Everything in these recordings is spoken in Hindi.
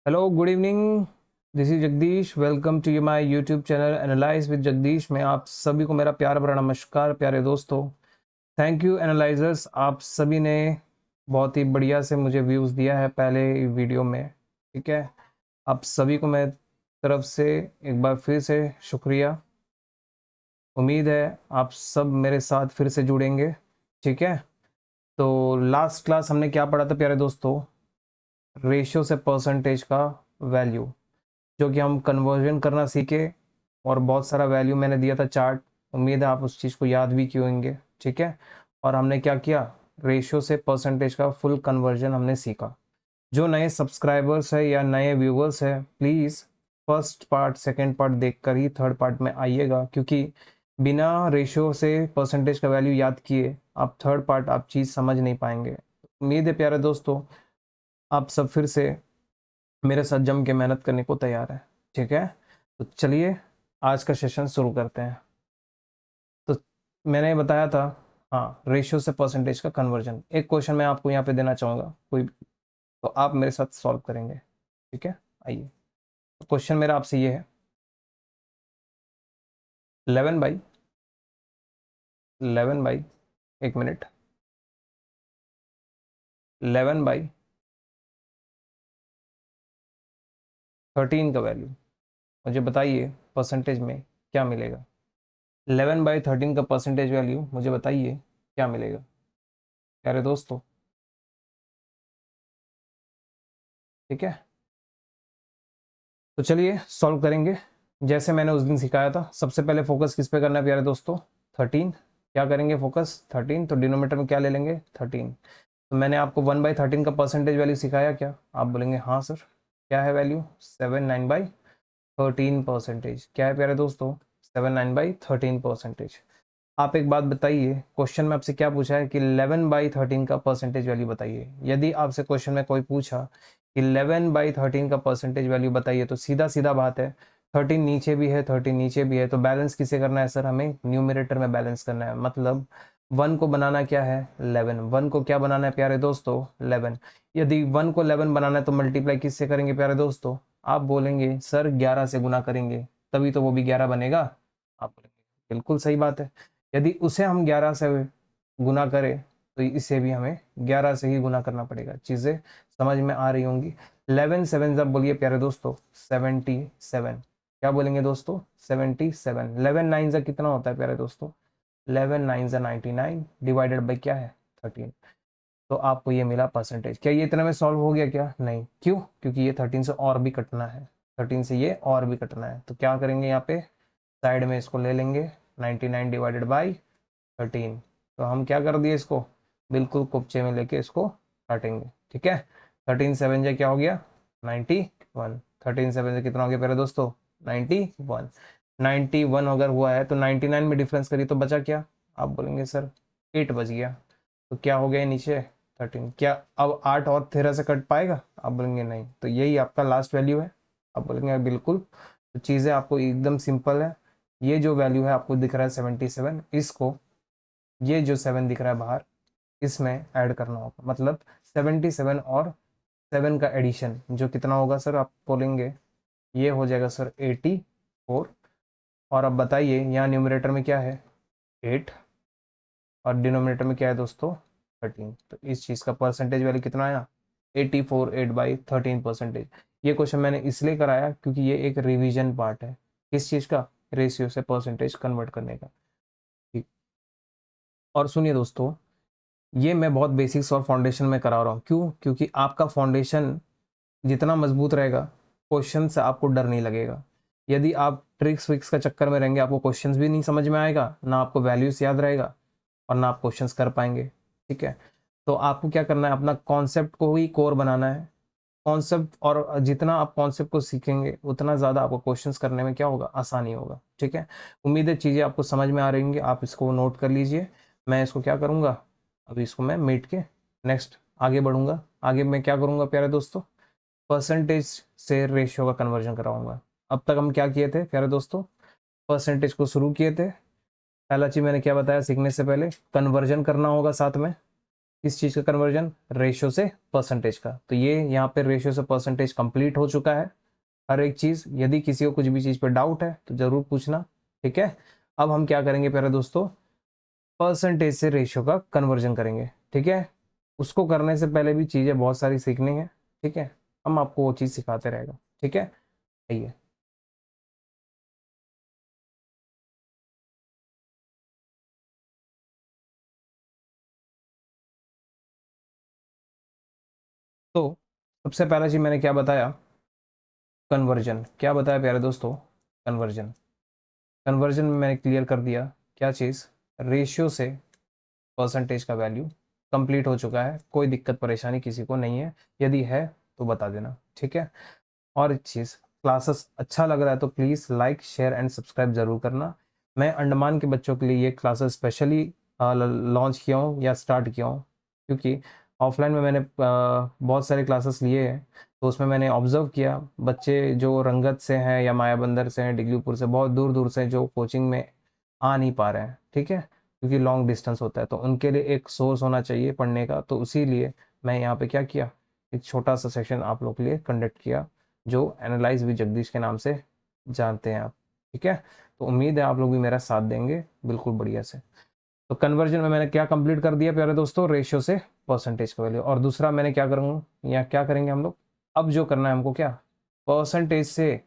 Hello good evening. This is Jagdish. Welcome to my YouTube channel analyse with Jagdish में आप सभी को मेरा प्यार भरा नमस्कार। प्यारे दोस्तों, थैंक यू एनालाइजर्स, आप सभी ने बहुत ही बढ़िया से मुझे व्यूज़ दिया है पहले वीडियो में। ठीक है, आप सभी को मैं तरफ से एक बार फिर से शुक्रिया। उम्मीद है आप सब मेरे साथ फिर से जुड़ेंगे। ठीक है, तो लास्ट क्लास हमने क्या पढ़ा था प्यारे दोस्तों? रेशियो से परसेंटेज का वैल्यू, जो कि हम कन्वर्जन करना सीखे, और बहुत सारा वैल्यू मैंने दिया था चार्ट। उम्मीद है आप उस चीज़ को याद भी किए होंगे। ठीक है, और हमने क्या किया, रेशियो से परसेंटेज का फुल कन्वर्जन हमने सीखा। जो नए सब्सक्राइबर्स है या नए व्यूवर्स है, please first part second part देखकर ही थर्ड पार्ट में आइएगा, क्योंकि बिना रेशियो से परसेंटेज का वैल्यू याद किए आप थर्ड पार्ट आप चीज़ समझ नहीं पाएंगे। उम्मीद है प्यारे दोस्तों आप सब फिर से मेरे साथ जम के मेहनत करने को तैयार है। ठीक है, तो चलिए आज का सेशन शुरू करते हैं। तो मैंने बताया था, हाँ, रेशियो से परसेंटेज का कन्वर्जन। एक क्वेश्चन मैं आपको यहाँ पे देना चाहूँगा कोई, तो आप मेरे साथ सॉल्व करेंगे। ठीक है, आइए। तो क्वेश्चन मेरा आपसे ये है, 11 बाई 1 मिनट, 11/13 का वैल्यू मुझे बताइए परसेंटेज में क्या मिलेगा। 11/13 का परसेंटेज वैल्यू मुझे बताइए क्या मिलेगा प्यारे दोस्तों। ठीक है, तो चलिए सॉल्व करेंगे जैसे मैंने उस दिन सिखाया था। सबसे पहले फोकस किस पे करना है प्यारे दोस्तों? 13। क्या करेंगे? फोकस 13। तो डिनोमीटर में क्या ले लेंगे? 13। तो मैंने आपको 1/13 का परसेंटेज वैल्यू सिखाया क्या? आप बोलेंगे हाँ सर। क्या है वैल्यू? 79/13 परसेंटेज। क्या है प्यारे दोस्तों? 79/13 परसेंटेज। आप एक बात बताइए, क्वेश्चन में आपसे क्या पूछा है कि 11/13 का परसेंटेज वैल्यू बताइए। यदि आपसे क्वेश्चन में कोई पूछा कि 11/13 का परसेंटेज वैल्यू बताइए, तो सीधा सीधा बात है, 13 नीचे भी है, 13 नीचे भी है, तो बैलेंस किसे करना है सर? हमें न्यूमरेटर में बैलेंस करना है। मतलब 1 को बनाना क्या है? 11। 1 को क्या बनाना है प्यारे दोस्तों? 11। यदि 1 को 11 बनाना है तो मल्टीप्लाई किससे करेंगे प्यारे दोस्तों? आप बोलेंगे सर 11 से गुना करेंगे, तभी तो वो भी 11 बनेगा। आप बोलेंगे बिल्कुल सही बात है। यदि उसे हम 11 से गुना करें तो इसे भी हमें 11 से ही गुना करना पड़ेगा। चीज़ें समझ में आ रही होंगी। 11 सेवन जब बोलिए प्यारे दोस्तों, 77। क्या बोलेंगे दोस्तों? 77। 11 नाइन जा कितना होता है प्यारे दोस्तों? 11 नाइन जा 99 डिवाइडेड बाई क्या है? 13। तो आपको ये मिला परसेंटेज। क्या ये इतना में सॉल्व हो गया? क्या नहीं, क्यों? क्योंकि ये 13 से और भी कटना है। 13 से ये और भी कटना है, तो क्या करेंगे यहाँ पे साइड में इसको ले लेंगे, 99 डिवाइडेड बाई 13। तो हम क्या कर दिए इसको, बिल्कुल कुपचे में लेके इसको काटेंगे। ठीक है, 13 7 से क्या हो गया? 91। 13 7 से कितना हो गया प्यारे दोस्तों? 91। 91 अगर हुआ है तो 99 में डिफरेंस करी तो बचा क्या? आप बोलेंगे सर 8 बच गया। तो क्या हो गया नीचे? 13। क्या अब 8 और 13 से कट पाएगा? आप बोलेंगे नहीं। तो यही आपका लास्ट वैल्यू है। आप बोलेंगे बिल्कुल। तो चीज़ें आपको एकदम सिंपल है। ये जो वैल्यू है आपको दिख रहा है 77, इसको ये जो 7 दिख रहा है बाहर, इसमें ऐड करना होगा। मतलब 77 और 7 का एडिशन जो कितना होगा सर? आप बोलेंगे ये हो जाएगा सर 84। और अब बताइए यहाँ न्यूमरेटर में क्या है? 8, और डिनोमिनेटर में क्या है दोस्तों? 13। तो इस चीज़ का परसेंटेज वैल्यू कितना आया? 84, 8/13 परसेंटेज। ये क्वेश्चन मैंने इसलिए कराया क्योंकि ये एक रिवीजन पार्ट है। किस चीज़ का? रेशियो से परसेंटेज कन्वर्ट करने का। ठीक। और सुनिए दोस्तों, ये मैं बहुत बेसिक्स और फाउंडेशन में करा रहा हूँ। क्यों? क्योंकि आपका फाउंडेशन जितना मजबूत रहेगा, क्वेश्चन से आपको डर नहीं लगेगा। यदि आप ट्रिक्स विक्स का चक्कर में रहेंगे, आपको क्वेश्चंस भी नहीं समझ में आएगा, ना आपको वैल्यूज याद रहेगा, और ना आप क्वेश्चंस कर पाएंगे। ठीक है, तो आपको क्या करना है, अपना कॉन्सेप्ट को ही कोर बनाना है। कॉन्सेप्ट, और जितना आप कॉन्सेप्ट को सीखेंगे उतना ज़्यादा आपको क्वेश्चंस करने में क्या होगा? आसानी होगा। ठीक है, उम्मीद है चीज़ें आपको समझ में आ रही होंगी। आप इसको नोट कर लीजिए। मैं इसको क्या करूँगा, अभी इसको मैं मीट के नेक्स्ट आगे बढ़ूंगा। आगे मैं क्या करूँगा प्यारे दोस्तों? परसेंटेज से रेशियो का कन्वर्जन कराऊंगा। अब तक हम क्या किए थे प्यारे दोस्तों? परसेंटेज को शुरू किए थे। पहला चीज मैंने क्या बताया सीखने से पहले? कन्वर्जन करना होगा साथ में। किस चीज़ का कन्वर्जन? रेशियो से परसेंटेज का। तो ये यहाँ पे रेशियो से परसेंटेज कंप्लीट हो चुका है हर एक चीज़। यदि किसी को कुछ भी चीज़ पे डाउट है तो ज़रूर पूछना, ठीक है। अब हम क्या करेंगे प्यारे दोस्तों, परसेंटेज से रेशियो का कन्वर्जन करेंगे, ठीक है। उसको करने से पहले भी चीज़ें बहुत सारी सीखनी है, ठीक है। हम आपको वो चीज़ सिखाते रहेगा, ठीक है। आइए, तो सबसे पहला चीज़ मैंने क्या बताया, कन्वर्जन। क्या बताया प्यारे दोस्तों? कन्वर्जन। कन्वर्जन में मैंने क्लियर कर दिया क्या चीज़, रेशियो से परसेंटेज का वैल्यू कंप्लीट हो चुका है, कोई दिक्कत परेशानी किसी को नहीं है। यदि है तो बता देना, ठीक है। और एक चीज़, क्लासेस अच्छा लग रहा है तो please like share and subscribe ज़रूर करना। मैं अंडमान के बच्चों के लिए ये क्लासेस स्पेशली लॉन्च किया हूँ या स्टार्ट किया हूँ, क्योंकि ऑफलाइन में मैंने बहुत सारे क्लासेस लिए हैं। तो उसमें मैंने ऑब्ज़र्व किया बच्चे जो रंगत से हैं या मायाबंदर से हैं, डिगलीपुर से, बहुत दूर दूर से जो कोचिंग में आ नहीं पा रहे हैं, ठीक है, क्योंकि लॉन्ग डिस्टेंस होता है। तो उनके लिए एक सोर्स होना चाहिए पढ़ने का, तो इसीलिए मैं यहाँ पे क्या किया, एक छोटा सा सेशन आप लोग के लिए कंडक्ट किया, जो एनालाइज विद जगदीश के नाम से जानते हैं आप, ठीक है। तो उम्मीद है आप लोग भी मेरा साथ देंगे बिल्कुल बढ़िया से। तो कन्वर्जन में मैंने क्या कंप्लीट कर दिया प्यारे दोस्तों, रेशियो से परसेंटेज का वैल्यू। और दूसरा मैंने क्या करूँगा या क्या करेंगे हम लोग, अब जो करना है हमको क्या, परसेंटेज से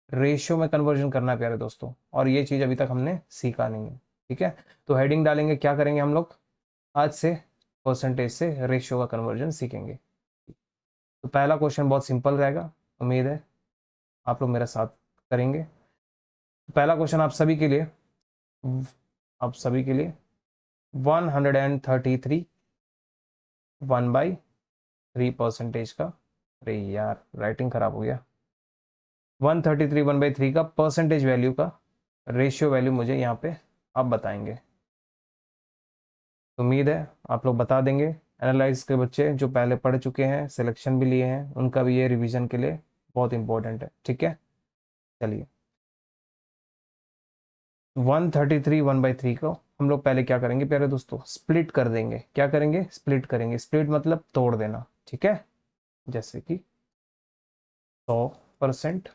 रेशियो में कन्वर्जन करना है प्यारे दोस्तों। और ये चीज़ अभी तक हमने सीखा नहीं है, ठीक है। तो हेडिंग डालेंगे, क्या करेंगे हम लोग, आज से परसेंटेज से रेशियो का कन्वर्जन सीखेंगे। तो पहला क्वेश्चन बहुत सिंपल रहेगा, उम्मीद है आप लोग मेरा साथ करेंगे। पहला क्वेश्चन आप सभी के लिए 133 1/3 परसेंटेज का, अरे यार राइटिंग खराब हो गया, 133 1/3 का परसेंटेज वैल्यू का रेशियो वैल्यू मुझे यहाँ पे आप बताएंगे। तो उम्मीद है आप लोग बता देंगे। एनालाइज के बच्चे जो पहले पढ़ चुके हैं, सिलेक्शन भी लिए हैं, उनका भी ये रिवीजन के लिए बहुत इंपॉर्टेंट है, ठीक है। चलिए, 133 1/3 को हम लोग पहले क्या करेंगे प्यारे दोस्तों, स्प्लिट कर देंगे। क्या करेंगे? स्प्लिट करेंगे। स्प्लिट मतलब तोड़ देना, ठीक है। जैसे कि 100%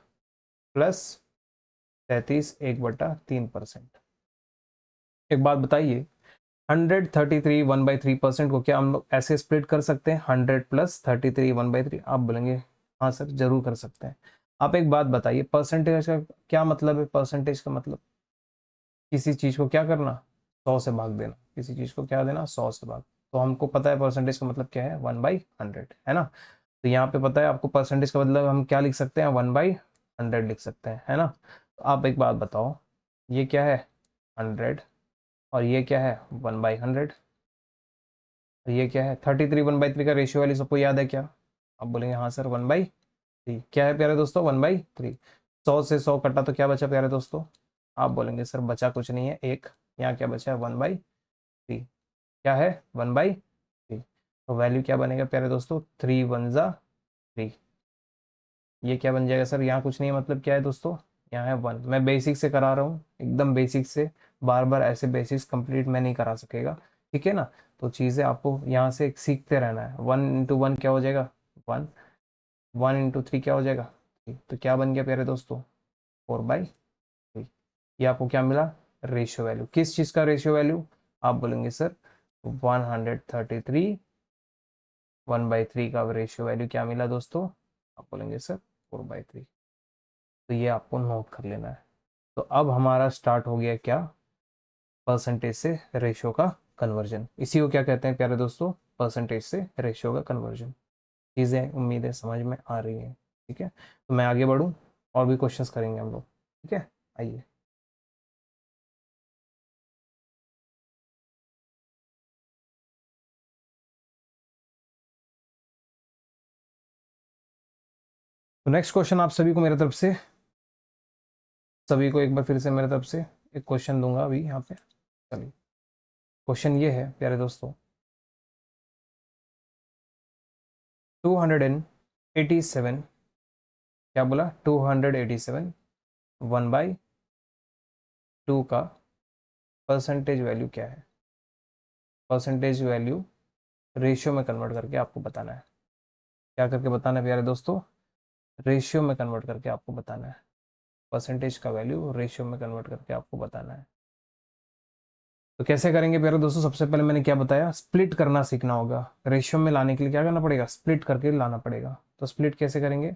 प्लस 33 1/3%। एक बात बताइए, 133 1/3% को क्या हम लोग ऐसे स्प्लिट कर सकते हैं, 100 प्लस 33 1/3? आप बोलेंगे हाँ सर जरूर कर सकते हैं। आप एक बात बताइए, परसेंटेज का क्या मतलब है? परसेंटेज का मतलब किसी चीज को क्या करना, 100 से भाग देना। किसी चीज को क्या देना, 100 से भाग। तो हमको पता है परसेंटेज का मतलब क्या है, 1/100, है ना। तो यहाँ पे पता है आपको परसेंटेज का मतलब हम क्या लिख सकते हैं, 1/100 लिख सकते हैं, है ना। तो आप एक बात बताओ, ये क्या है, 100, और ये क्या है, 1/100, और ये क्या है, 33 1/3 का रेशियो वाली सबको याद है क्या? आप बोलेंगे हाँ सर 1/3। क्या है प्यारे दोस्तों, 1/3। 100 से 100 कटा तो क्या बचा प्यारे दोस्तों? आप बोलेंगे सर बचा कुछ नहीं है, एक। यहाँ क्या बचा है, 1/3। क्या है, 1/3। तो वैल्यू क्या बनेगा प्यारे दोस्तों, 3 1 3। ये क्या बन जाएगा सर, यहाँ कुछ नहीं है, मतलब क्या है दोस्तों, यहाँ है 1। मैं बेसिक से करा रहा हूँ, एकदम बेसिक से, बार बार ऐसे बेसिक्स कंप्लीट मैं नहीं करा सकेगा, ठीक है ना। तो चीज़ें आपको यहाँ से सीखते रहना है। 1 × 1 क्या हो जाएगा, 1। 1 × 3 क्या हो जाएगा, 3। तो क्या बन गया प्यारे दोस्तों, 4/3। ये आपको क्या मिला, रेशियो वैल्यू। किस चीज़ का रेशियो वैल्यू? आप बोलेंगे सर 133 1/3 का रेशियो वैल्यू क्या मिला दोस्तों? आप बोलेंगे सर 4/3। तो ये आपको नोट कर लेना है। तो अब हमारा स्टार्ट हो गया क्या, परसेंटेज से रेशियो का कन्वर्जन। इसी को क्या कहते हैं प्यारे दोस्तों, परसेंटेज से रेशियो का कन्वर्जन। चीज़ें उम्मीद है समझ में आ रही हैं, ठीक है। तो मैं आगे बढ़ूँ, और भी क्वेश्चंस करेंगे हम लोग, ठीक है। आइए, तो नेक्स्ट क्वेश्चन आप सभी को मेरे तरफ से, सभी को एक बार फिर से मेरे तरफ से एक क्वेश्चन दूंगा अभी यहाँ पे। चलिए, क्वेश्चन ये है प्यारे दोस्तों, 287, क्या बोला, 287 1/2 का परसेंटेज वैल्यू क्या है? परसेंटेज वैल्यू रेशियो में कन्वर्ट करके आपको बताना है। क्या करके बताना है प्यारे दोस्तों? रेशियो में कन्वर्ट करके आपको बताना है। परसेंटेज का वैल्यू रेशियो में कन्वर्ट करके आपको बताना है। तो कैसे करेंगे प्यारे दोस्तों? सबसे पहले मैंने क्या बताया, स्प्लिट करना सीखना होगा। रेशियो में लाने के लिए क्या करना पड़ेगा? स्प्लिट करके लाना पड़ेगा। तो स्प्लिट कैसे करेंगे?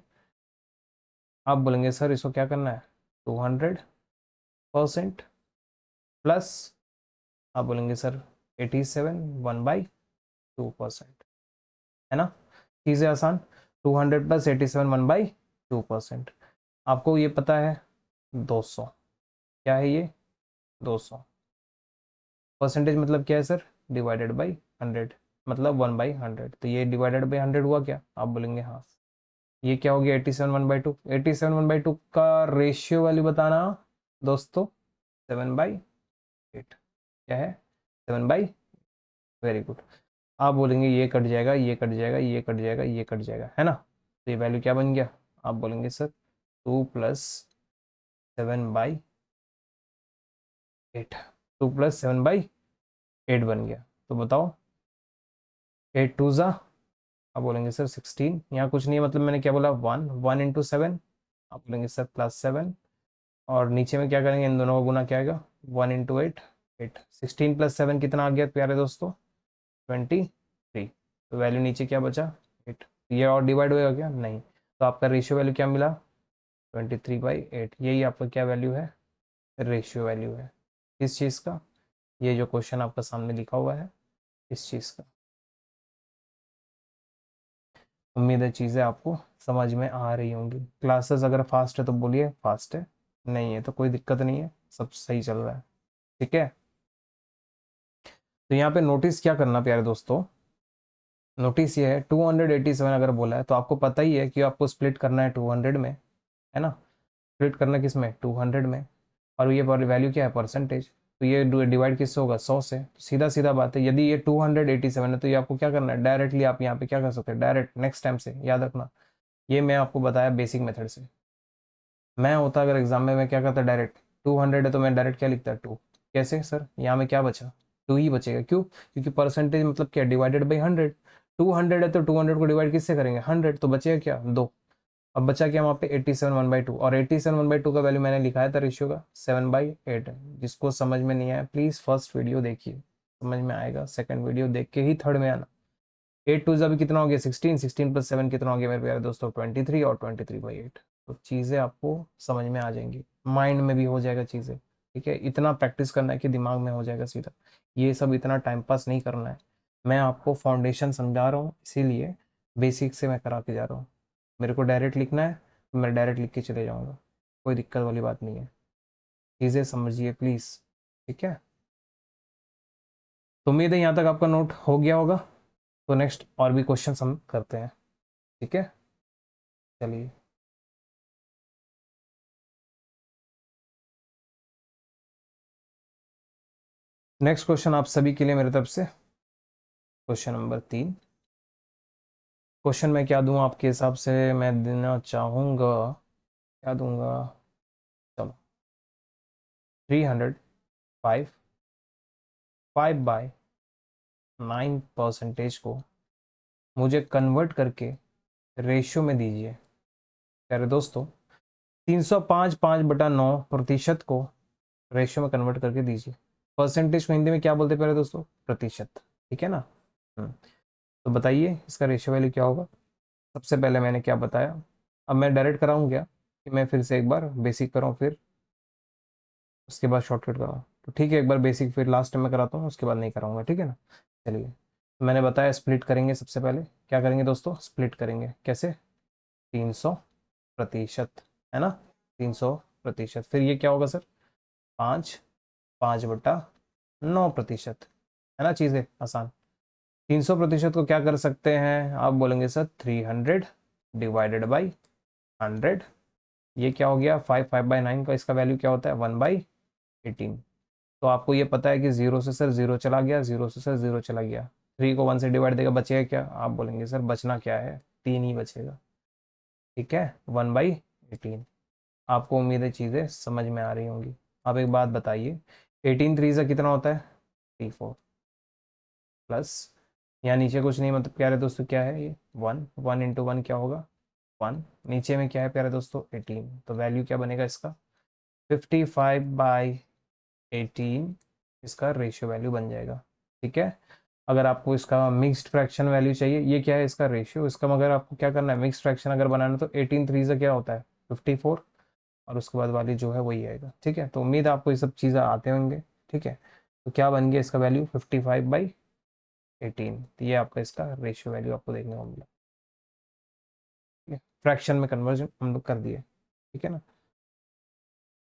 आप बोलेंगे सर इसको क्या करना है, 200% प्लस, आप बोलेंगे सर 87 1/2%, है ना? चीज़ें आसान। 200 प्लस 87 1/2%। आपको ये पता है 200, क्या है ये? 200। परसेंटेज मतलब क्या है सर? डिवाइडेड बाई 100, मतलब 1/100। तो ये डिवाइडेड बाई 100 हुआ क्या? आप बोलेंगे हाँ। ये क्या हो गया? 87 1/2। 87 1/2 का रेशियो वैल्यू बताना दोस्तों, 7/8। क्या है? 7/। Very good. आप बोलेंगे ये कट जाएगा, ये कट जाएगा, ये कट जाएगा, ये कट जाएगा, है ना? तो ये वैल्यू क्या बन गया? आप बोलेंगे सर 2 प्लस 7/8। 2 प्लस 7/8 बन गया। तो बताओ, 8 2 ज़ा, आप बोलेंगे सर 16। यहाँ कुछ नहीं है, मतलब मैंने क्या बोला, 1 1 इंटू 7। आप बोलेंगे सर +7। और नीचे में क्या करेंगे, इन दोनों का गुना क्या आएगा? 1 इंटू 8 8। 16 प्लस 7 कितना आ गया प्यारे दोस्तों? 23। तो वैल्यू नीचे क्या बचा? 8। ये और डिवाइड होगा क्या? नहीं। तो आपका रेशियो वैल्यू क्या मिला? 23/8। यही आपका क्या वैल्यू है? रेशियो वैल्यू है। किस चीज़ का? ये जो क्वेश्चन आपका सामने लिखा हुआ है, इस चीज़ का। उम्मीद है चीज़ें आपको समझ में आ रही होंगी। क्लासेस अगर फास्ट है तो बोलिए फास्ट है, नहीं है तो कोई दिक्कत नहीं है, सब सही चल रहा है। ठीक है। तो यहाँ पे नोटिस क्या करना प्यारे दोस्तों, नोटिस ये है 287 अगर बोला है तो आपको पता ही है कि आपको स्प्लिट करना है 200 में, है ना? स्प्लिट करना किस में? 200 में। और ये वैल्यू क्या है? परसेंटेज। तो ये डिवाइड किससे होगा? 100 से। तो सीधा सीधा बात है, यदि ये 287 है तो ये आपको क्या करना है? डायरेक्टली आप यहाँ पे क्या कर सकते हैं? डायरेक्ट नेक्स्ट टाइम से याद रखना, ये मैं आपको बताया बेसिक मेथड से। मैं होता अगर एग्जाम में, मैं क्या करता? डायरेक्ट 200 है तो मैं डायरेक्ट क्या लिखता? 2। कैसे सर? यहाँ में क्या बचा? 2 ही बचेगा। क्यों? क्योंकि परसेंटेज मतलब क्या? Divided by 100। 200 है तो 200 को डिवाइड किससे करेंगे? 100। तो बचेगा क्या? 2। अब बचा क्या वहाँ पे? 87 1/2। और 87 1/2 का वैल्यू मैंने लिखाया था रेशियो का 7/8। जिसको समझ में नहीं आया प्लीज फर्स्ट वीडियो देखिए, समझ में आएगा। सेकंड वीडियो देख के ही थर्ड में आना। 8 2 अभी कितना हो गया? 16। 16 प्लस 7 कितना हो गया मेरे प्यारे दोस्तों? 23। और 23/8। तो चीज़ें आपको समझ में आ जाएंगी, माइंड में भी हो जाएगा चीज़ें। ठीक है, इतना प्रैक्टिस करना है कि दिमाग में हो जाएगा सीधा। ये सब इतना टाइम पास नहीं करना है। मैं आपको फाउंडेशन समझा रहा हूँ, इसीलिए बेसिक से मैं करा के जा रहा हूँ। मेरे को डायरेक्ट लिखना है तो मैं डायरेक्ट लिख के चले जाऊँगा, कोई दिक्कत वाली बात नहीं है। चीज़ें समझिए प्लीज़। ठीक है। तो उम्मीद है यहाँ तक आपका नोट हो गया होगा। तो नेक्स्ट और भी क्वेश्चन हम करते हैं। ठीक है, चलिए। नेक्स्ट क्वेश्चन आप सभी के लिए मेरी तरफ से, क्वेश्चन नंबर 3। क्वेश्चन मैं क्या दूं आपके हिसाब से? मैं देना चाहूँगा, क्या दूंगा? चलो, 305 5/9 % को मुझे कन्वर्ट करके रेशियो में दीजिए। प्यारे दोस्तों, 305 5/9% को रेशियो में कन्वर्ट करके दीजिए। परसेंटेज को हिंदी में क्या बोलते हैं प्यारे दोस्तों? प्रतिशत। ठीक है ना? तो बताइए इसका रेशियो वैल्यू क्या होगा? सबसे पहले मैंने क्या बताया, अब मैं डायरेक्ट कराऊँ क्या, कि मैं फिर से एक बार बेसिक कराऊँ फिर उसके बाद शॉर्टकट कराऊँ? तो ठीक है, एक बार बेसिक फिर लास्ट में कराता हूँ, उसके बाद नहीं कराऊंगा। ठीक है ना? चलिए, मैंने बताया स्प्लिट करेंगे। सबसे पहले क्या करेंगे दोस्तों? स्प्लिट करेंगे। कैसे? 300%, है ना? 300%। फिर ये क्या होगा सर? 5 5/9%, है ना? चीज़ें आसान। 300% को क्या कर सकते हैं? आप बोलेंगे सर 300 डिवाइडेड बाई 100। ये क्या हो गया? 5/9 का इसका वैल्यू क्या होता है? 1/18। तो आपको ये पता है कि जीरो से सर जीरो चला गया, जीरो से सर जीरो चला गया। 3 को 1 से डिवाइड देगा, बचेगा क्या? आप बोलेंगे सर बचना क्या है? 3 ही बचेगा। ठीक है, 1/18। आपको उम्मीद है चीज़ें समझ में आ रही होंगी। अब एक बात बताइए, 18 3 से कितना होता है? 34 प्लस यहाँ नीचे कुछ नहीं, मतलब प्यारे दोस्तों क्या है ये 1, 1 इंटू 1 क्या होगा 1, नीचे में क्या है प्यारे दोस्तों 18, तो वैल्यू क्या बनेगा इसका 55/18 इसका रेशियो वैल्यू बन जाएगा। ठीक है, अगर आपको इसका मिक्स्ड फ्रैक्शन वैल्यू चाहिए, ये क्या है इसका रेशियो, इसका मगर आपको क्या करना है मिक्स्ड फ्रैक्शन अगर बनाना तो 18 3 से क्या होता है 54, और उसके बाद वाली जो है वही आएगा। ठीक है, तो उम्मीद है आपको ये सब चीज़ें आते होंगे। ठीक है, तो क्या बन गया इसका वैल्यू 55/18, तो ये आपका इसका रेशियो वैल्यू आपको देखने को मिला। ठीक है, फ्रैक्शन में कन्वर्जन हम लोग कर दिए। ठीक है ना,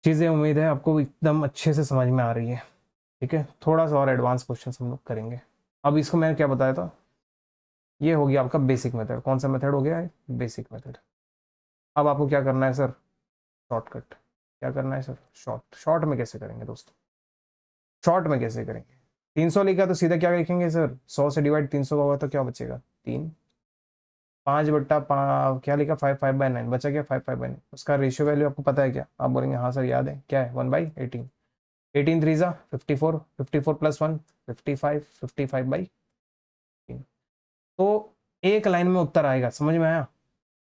चीज़ें उम्मीद है आपको एकदम अच्छे से समझ में आ रही है। ठीक है, थोड़ा सा और एडवांस क्वेश्चन हम लोग करेंगे। अब इसको मैंने क्या बताया था, ये हो गया आपका बेसिक मेथड। कौन सा मेथड हो गया है बेसिक मेथड। अब आपको क्या करना है सर शॉर्टकट, क्या करना है सर शॉर्ट। शॉर्ट में कैसे करेंगे दोस्तों, शॉर्ट में कैसे करेंगे 300 लिखा तो सीधा क्या लिखेंगे सर 100 से डिवाइड 300 का होगा तो क्या बचेगा 3, 5/5 क्या लिखा 5/9 बचा क्या 5/9, उसका रेशियो वैल्यू आपको पता है क्या, आप बोलेंगे हाँ सर याद है, क्या है 1/18, 18 3 जा 54, 54 प्लस 1 55, 55/18। तो एक लाइन में उत्तर आएगा, समझ में आया,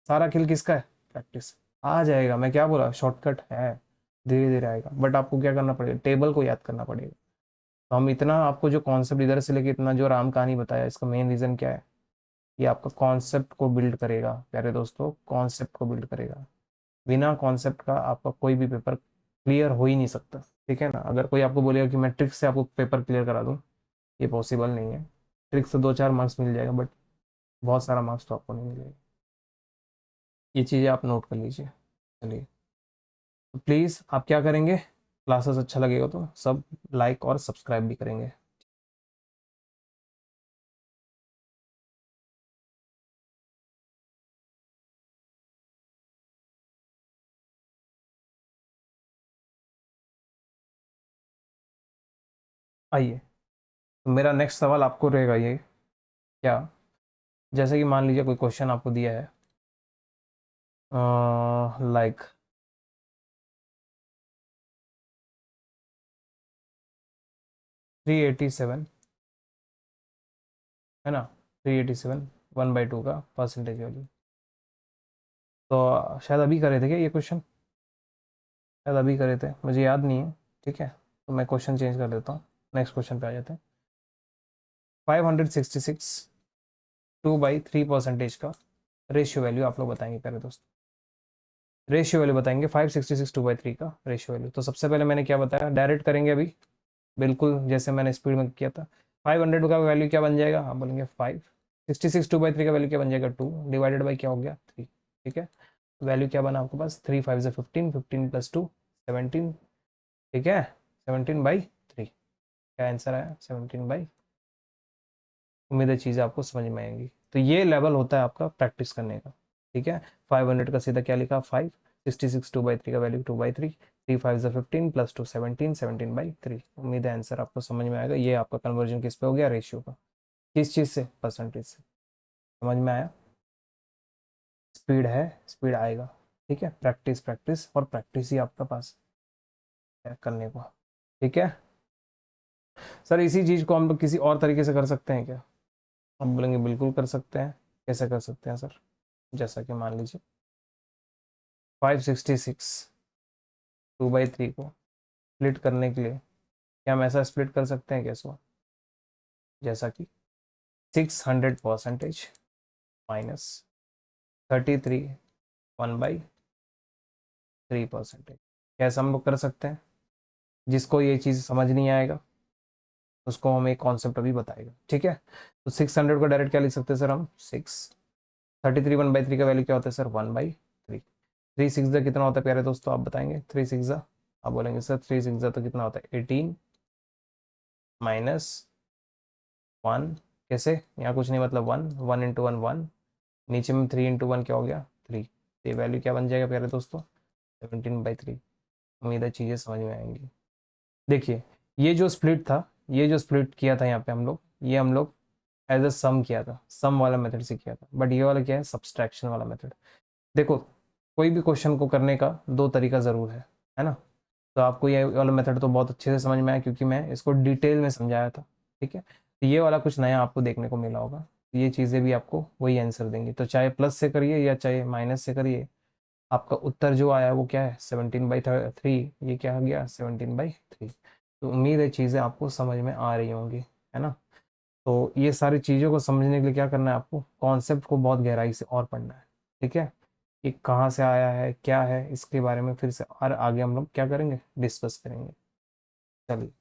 सारा खेल किसका है प्रैक्टिस। आ जाएगा, मैं क्या बोला शॉर्टकट है, धीरे धीरे आएगा, बट आपको क्या करना पड़ेगा टेबल को याद करना पड़ेगा। तो हम इतना आपको जो कॉन्सेप्ट इधर से लेके इतना जो राम कहानी बताया, इसका मेन रीजन क्या है, ये आपका कॉन्सेप्ट को बिल्ड करेगा प्यारे दोस्तों, कॉन्सेप्ट को बिल्ड करेगा। बिना कॉन्सेप्ट का आपका कोई भी पेपर क्लियर हो ही नहीं सकता। ठीक है ना, अगर कोई आपको बोलेगा कि मैं ट्रिक्स से आपको पेपर क्लियर करा दूं, ये पॉसिबल नहीं है। ट्रिक्स से 2 4 मार्क्स मिल जाएगा, बट बहुत सारा मार्क्स तो आपको नहीं मिलेगा। ये चीज़ें आप नोट कर लीजिए। चलिए, तो प्लीज़ आप क्या करेंगे, क्लासेस अच्छा लगेगा तो सब लाइक और सब्सक्राइब भी करेंगे। आइए, तो मेरा नेक्स्ट सवाल आपको रहेगा ये, क्या, जैसे कि मान लीजिए कोई क्वेश्चन आपको दिया है लाइक 387 है ना, 387 1/2 का परसेंटेज वैल्यू। तो शायद अभी करे थे क्या ये क्वेश्चन, शायद अभी करे थे, मुझे याद नहीं है। ठीक है, तो मैं क्वेश्चन चेंज कर देता हूँ, नेक्स्ट क्वेश्चन पे आ जाते हैं। 566 2/3 परसेंटेज का रेशियो वैल्यू आप लोग बताएंगे पहले दोस्तों, रेशियो वैल्यू बताएंगे 566 2/3 का रेशियो वैल्यू। तो सबसे पहले मैंने क्या बताया, डायरेक्ट करेंगे अभी, बिल्कुल जैसे मैंने स्पीड में किया था। 500 का वैल्यू क्या बन जाएगा, आप बोलेंगे 5, 66 2/3 का वैल्यू क्या बन जाएगा 2 डिवाइडेड बाई क्या हो गया 3। ठीक है, वैल्यू क्या बना आपके पास 3 5 से 15, 15 प्लस 2 17। ठीक है, 17/3, क्या आंसर आया 17/। उम्मीद है चीज़ें आपको समझ में आएंगी। तो ये लेवल होता है आपका प्रैक्टिस करने का। ठीक है, 500 का सीधा क्या लिखा 5, 66 2/3 का वैल्यू 2/3, 3 5 से 15 प्लस 2 17, 17/3। उम्मीद है आंसर आपको समझ में आएगा। ये आपका कन्वर्जन किस पे हो गया रेशियो का, किस चीज़ से परसेंटेज से, समझ में आया। स्पीड है, स्पीड आएगा। ठीक है, प्रैक्टिस प्रैक्टिस और प्रैक्टिस ही आपका पास है करने को। ठीक है सर, इसी चीज़ को हम लोग किसी और तरीके से कर सकते हैं क्या, हम बोलेंगे बिल्कुल कर सकते हैं। कैसे कर सकते हैं सर, जैसा कि मान लीजिए 566 2/3 को स्प्लिट करने के लिए क्या हम ऐसा स्प्लिट कर सकते हैं कैसे, जैसा कि 600 परसेंटेज माइनस 33 1/3 परसेंटेज। कैसे हम लोग कर सकते हैं, जिसको ये चीज़ समझ नहीं आएगा उसको हम एक कॉन्सेप्ट अभी बताएगा। ठीक है, तो 600 को डायरेक्ट क्या लिख सकते हैं सर हम 6, 33 1/3 का वैल्यू क्या होता है सर 1/3, 3 6 कितना होता है प्यारे दोस्तों आप बताएंगे 3 6, आप बोलेंगे सर 3 6 तो कितना होता है 18 माइनस 1, कैसे, यहाँ कुछ नहीं मतलब 1, 1 इंटू 1 1, नीचे में 3 इंटू 1 क्या हो गया 3, ये वैल्यू क्या बन जाएगा प्यारे दोस्तों 17/3। उम्मीद है चीज़ें समझ में आएंगी। देखिए, ये जो स्प्लिट था, ये जो स्प्लिट किया था यहाँ पे हम लोग, ये हम लोग एज अ सम किया था, सम वाला मेथड से किया था, बट ये वाला क्या है सब्सट्रैक्शन वाला मेथड। देखो, कोई भी क्वेश्चन को करने का दो तरीका ज़रूर है ना। तो आपको ये वाला मेथड तो बहुत अच्छे से समझ में आया क्योंकि मैं इसको डिटेल में समझाया था। ठीक है, तो ये वाला कुछ नया आपको देखने को मिला होगा। ये चीज़ें भी आपको वही आंसर देंगी, तो चाहे प्लस से करिए या चाहे माइनस से करिए, आपका उत्तर जो आया वो क्या है 17/3, ये क्या आ गया 17/3। तो उम्मीद है चीज़ें आपको समझ में आ रही होंगी, है ना। तो ये सारी चीज़ों को समझने के लिए क्या करना है, आपको कॉन्सेप्ट को बहुत गहराई से और पढ़ना है, ठीक है। ये कहाँ से आया है क्या है इसके बारे में फिर से और आगे हम लोग क्या करेंगे, डिस्कस करेंगे। चलिए।